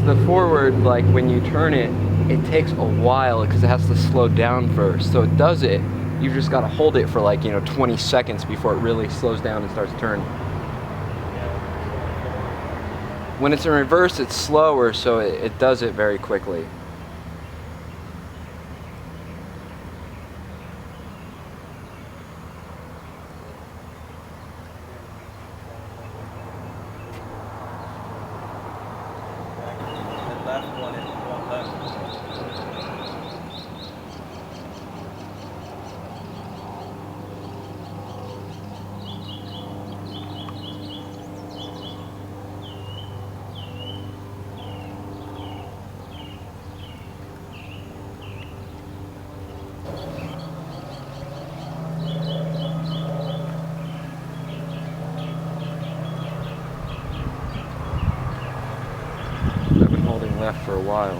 the forward, like when you turn it, it takes a while because it has to slow down first. So it does it. You've just got to hold it for like, 20 seconds before it really slows down and starts turning. When it's in reverse, it's slower, so it does it very quickly. Left one and one left. I've been holding left for a while.